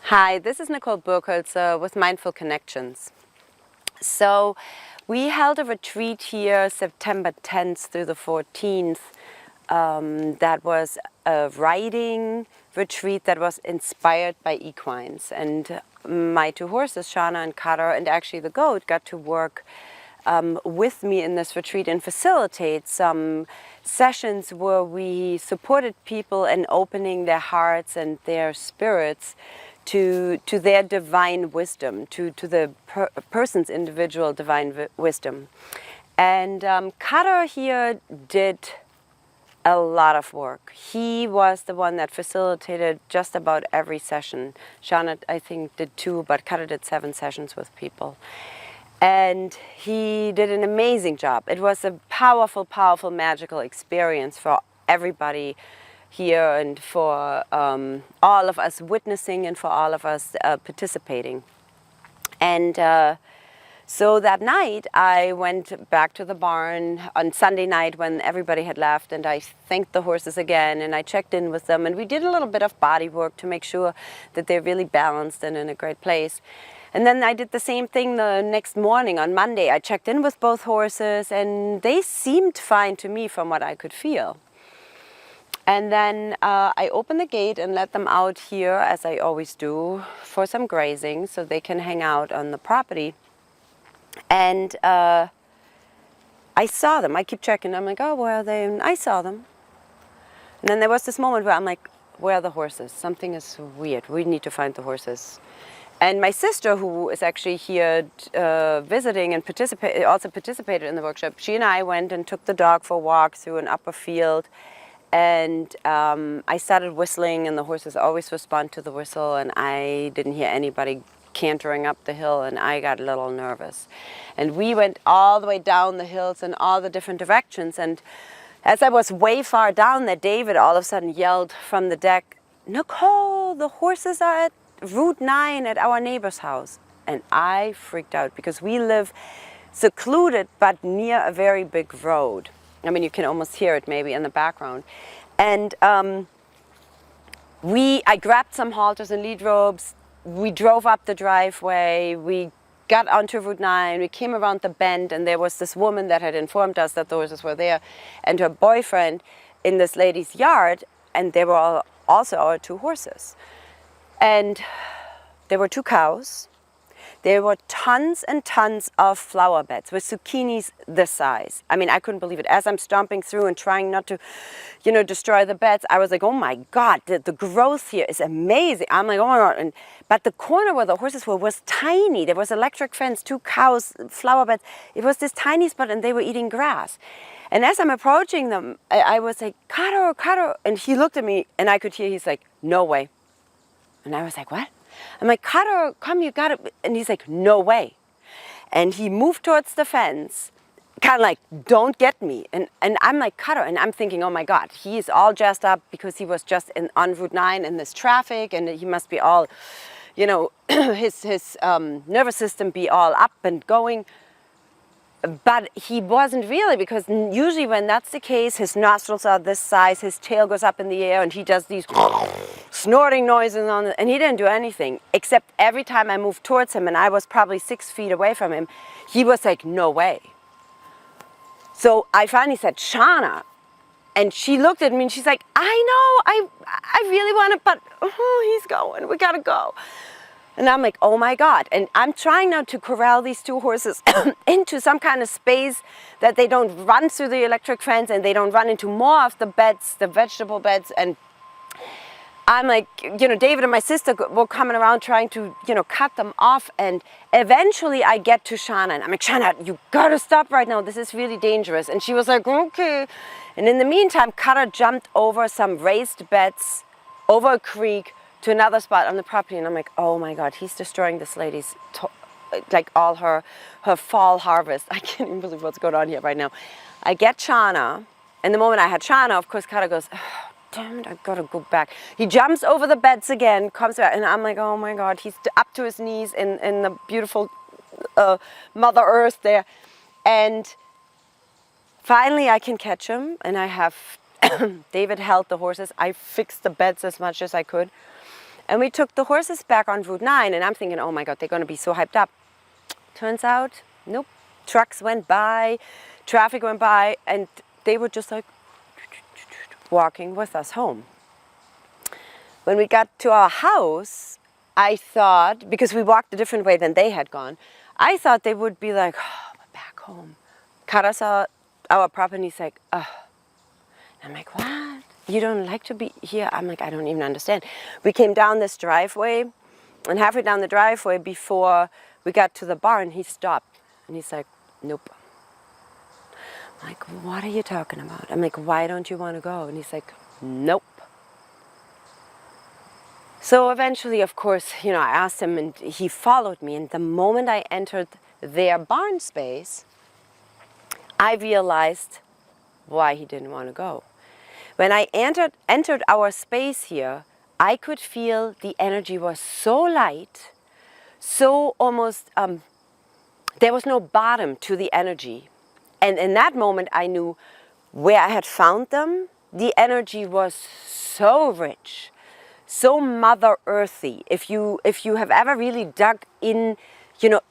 Hi, this is Nicole Burkholzer with Mindful Connections. So we held a retreat here September 10th through the 14th. That was a riding retreat that was inspired by equines. And my two horses, Shana and Cutter, and actually the goat, got to work with me in this retreat and facilitate some sessions where we supported people in opening their hearts and their spirits to their divine wisdom, to the person's individual divine wisdom. And Cutter here did a lot of work. He was the one that facilitated just about every session. Shana, I think, did 2, but Cutter did 7 sessions with people. And he did an amazing job. It was a powerful, powerful, magical experience for everybody here and for all of us witnessing and for all of us participating. And so that night I went back to the barn on Sunday night when everybody had left, and I thanked the horses again and I checked in with them, and we did a little bit of body work to make sure that they're really balanced and in a great place. And then I did the same thing the next morning on Monday. I checked in with both horses and they seemed fine to me from what I could feel. And then I opened the gate and let them out here, as I always do, for some grazing so they can hang out on the property. And I saw them. I keep checking. I'm like, oh, where are they? And I saw them. And then there was this moment where I'm like, where are the horses? Something is weird. We need to find the horses. And my sister, who is actually here visiting and also participated in the workshop, she and I went and took the dog for a walk through an upper field. And I started whistling, and the horses always respond to the whistle, and I didn't hear anybody cantering up the hill, and I got a little nervous. And we went all the way down the hills in all the different directions, and as I was way far down there, David all of a sudden yelled from the deck, "Nicole, the horses are at Route 9 at our neighbor's house." And I freaked out because we live secluded but near a very big road. I mean, you can almost hear it maybe in the background. And I grabbed some halters and lead ropes. We drove up the driveway. We got onto Route 9. We came around the bend, and there was this woman that had informed us that the horses were there, and her boyfriend in this lady's yard, and they were also our 2 horses. And there were 2 cows. There were tons and tons of flower beds with zucchinis this size. I mean, I couldn't believe it. As I'm stomping through and trying not to, destroy the beds, I was like, oh my God, the growth here is amazing. I'm like, oh my God. But the corner where the horses were was tiny. There was electric fence, 2 cows, flower beds. It was this tiny spot, and they were eating grass. And as I'm approaching them, I was like, Cutter, Cutter. And he looked at me, and I could hear, he's like, no way. And I was like, what? I'm like, Cutter, come, you got it. And he's like, no way. And he moved towards the fence, kind of like, don't get me. And I'm like, Cutter. And I'm thinking, oh my God, he is all jazzed up because he was just on Route 9 in this traffic, and he must be all, his nervous system be all up and going. But he wasn't really, because usually when that's the case, his nostrils are this size, his tail goes up in the air, and he does these snorting noises on it, and he didn't do anything, except every time I moved towards him, and I was probably 6 feet away from him, he was like, no way. So I finally said, Shana, and she looked at me and she's like, I know, I really want to, but he's going, we gotta go. And I'm like, oh my God. And I'm trying now to corral these 2 horses into some kind of space that they don't run through the electric fence and they don't run into more of the beds, the vegetable beds. And I'm like, David and my sister were coming around trying to, cut them off. And eventually I get to Shana, and I'm like, Shana, you gotta stop right now. This is really dangerous. And she was like, okay. And in the meantime, Cutter jumped over some raised beds, over a creek, to another spot on the property, and I'm like, oh my God, he's destroying this lady's, like all her fall harvest. I can't even believe what's going on here right now. I get Shana, and the moment I had Shana, of course, Cutter goes, oh, damn it, I gotta go back. He jumps over the beds again, comes back, and I'm like, oh my God, he's up to his knees in the beautiful Mother Earth there. And finally I can catch him, and I have David held the horses. I fixed the beds as much as I could. And we took the horses back on Route 9, and I'm thinking, oh my God, they're going to be so hyped up. Turns out, nope. Trucks went by, traffic went by, and they were just like walking with us home. When we got to our house, I thought, because we walked a different way than they had gone, I thought they would be like, oh, we're back home. Kara saw our property and he's like, oh. I'm like, what? You don't like to be here? I'm like, I don't even understand. We came down this driveway, and halfway down the driveway before we got to the barn, he stopped. And he's like, nope. I'm like, what are you talking about? I'm like, why don't you want to go? And he's like, nope. So eventually, of course, I asked him, and he followed me. And the moment I entered their barn space, I realized why he didn't want to go. When I entered our space here, I could feel the energy was so light, so almost, there was no bottom to the energy. And in that moment, I knew where I had found them. The energy was so rich, so Mother Earthy. If you have ever really dug in,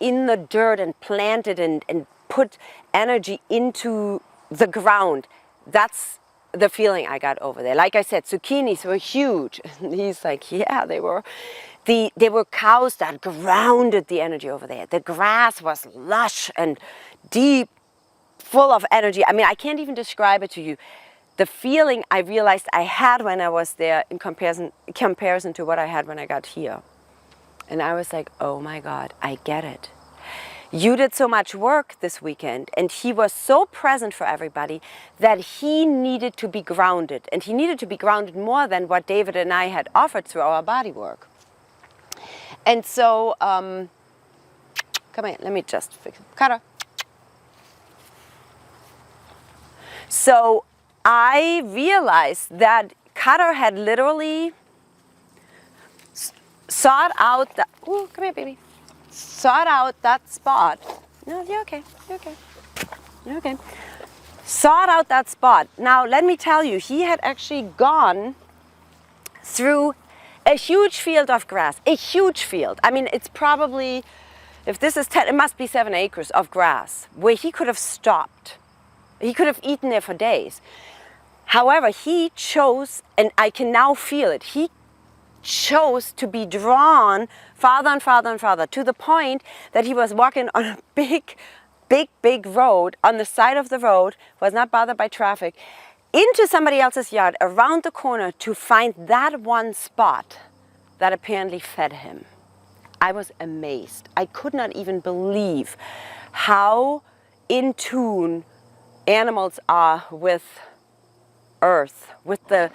in the dirt and planted and put energy into the ground, that's the feeling I got over there. Like I said, zucchinis were huge. And he's like, yeah, they were. They were cows that grounded the energy over there. The grass was lush and deep, full of energy. I mean, I can't even describe it to you. The feeling I realized I had when I was there in comparison to what I had when I got here. And I was like, oh my God, I get it. You did so much work this weekend, and he was so present for everybody that he needed to be grounded. And he needed to be grounded more than what David and I had offered through our body work. And so, come here, let me just fix it. Kara. So I realized that Kara had literally sought out the, ooh, come here, baby. Sought out that spot. No, you're okay. You're okay. You're okay. Sought out that spot. Now, let me tell you, he had actually gone through a huge field of grass. A huge field. I mean, it's probably, if this is 10, it must be 7 acres of grass where he could have stopped. He could have eaten there for days. However, he chose, and I can now feel it, he chose to be drawn farther and farther and farther to the point that he was walking on a big road. On the side of the road, was not bothered by traffic, into somebody else's yard, around the corner, to find that one spot that apparently fed him. I was amazed. I could not even believe how in tune animals are with earth, with the,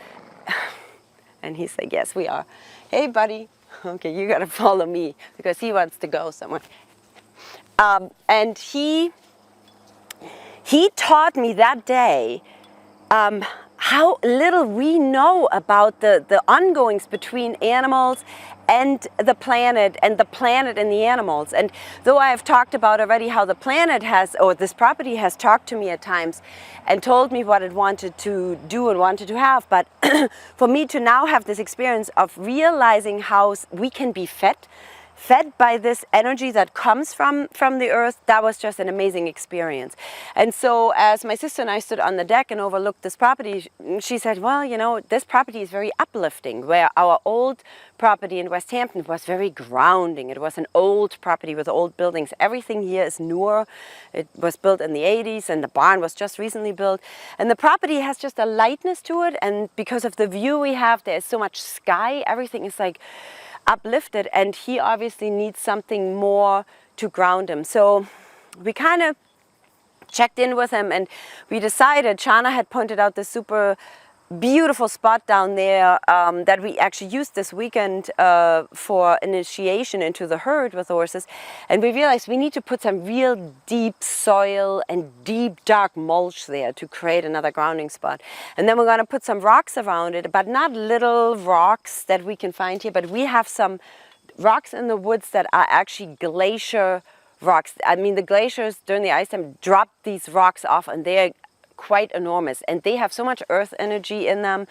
and he's like, yes, we are. Hey, buddy. Okay, you gotta follow me because he wants to go somewhere. And he taught me that day how little we know about the ongoings between animals and the planet and the animals. And though I have talked about already how the planet has, or this property has talked to me at times and told me what it wanted to do and wanted to have, but for me to now have this experience of realizing how we can be fed by this energy that comes from the earth, that was just an amazing experience. And so as my sister and I stood on the deck and overlooked this property, she said, well, this property is very uplifting, where our old property in West Hampton was very grounding. It was an old property with old buildings. Everything here is newer. It was built in the 80s, and the barn was just recently built. And the property has just a lightness to it, and because of the view we have, there's so much sky. Everything is like uplifted, and he obviously needs something more to ground him. So we kind of checked in with him, and we decided, Shana had pointed out this super beautiful spot down there that we actually used this weekend for initiation into the herd with horses, and we realized we need to put some real deep soil and deep dark mulch there to create another grounding spot. And then we're going to put some rocks around it, but not little rocks that we can find here, but we have some rocks in the woods that are actually glacier rocks. I mean, the glaciers during the ice time dropped these rocks off, and they're quite enormous, and they have so much earth energy in them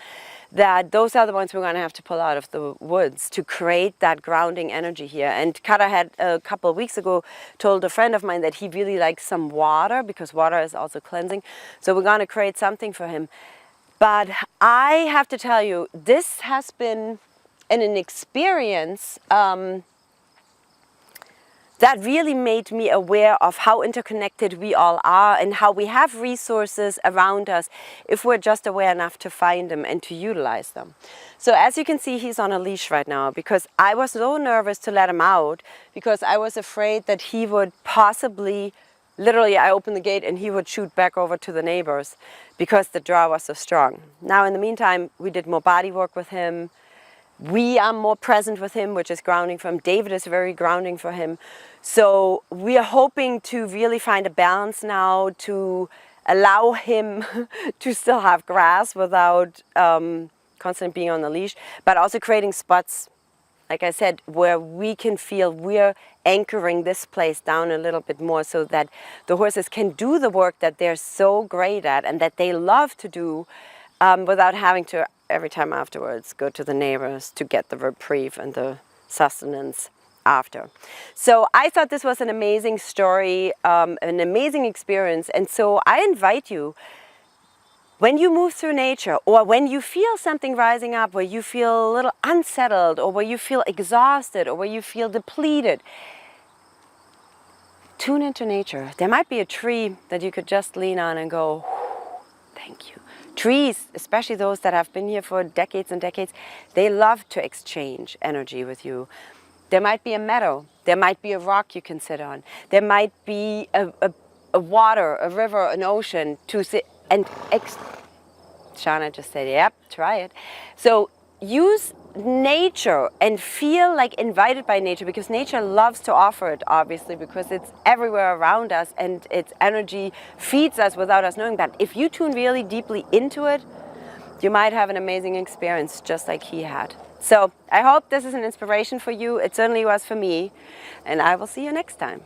that those are the ones we're going to have to pull out of the woods to create that grounding energy here. And Kara had a couple of weeks ago told a friend of mine that he really likes some water, because water is also cleansing. So we're going to create something for him. But I have to tell you, this has been an experience that really made me aware of how interconnected we all are and how we have resources around us if we're just aware enough to find them and to utilize them. So as you can see, he's on a leash right now because I was so nervous to let him out because I was afraid that he would possibly, literally I opened the gate and he would shoot back over to the neighbors because the draw was so strong. Now in the meantime, we did more body work with him. We are more present with him, which is grounding for him. David is very grounding for him. So we are hoping to really find a balance now to allow him to still have grass without constantly being on the leash, but also creating spots, like I said, where we can feel we're anchoring this place down a little bit more so that the horses can do the work that they're so great at and that they love to do without having to every time afterwards go to the neighbors to get the reprieve and the sustenance after. So I thought this was an amazing story, an amazing experience, and so I invite you, when you move through nature or when you feel something rising up where you feel a little unsettled or where you feel exhausted or where you feel depleted, tune into nature. There might be a tree that you could just lean on and go, thank you. Trees, especially those that have been here for decades and decades, they love to exchange energy with you. There might be a meadow. There might be a rock you can sit on. There might be a water, a river, an ocean to sit and Shauna just said, yep, try it. So use nature and feel like invited by nature, because nature loves to offer it, obviously, because it's everywhere around us and its energy feeds us without us knowing that. If you tune really deeply into it, you might have an amazing experience just like he had. So I hope this is an inspiration for you. It certainly was for me, and I will see you next time.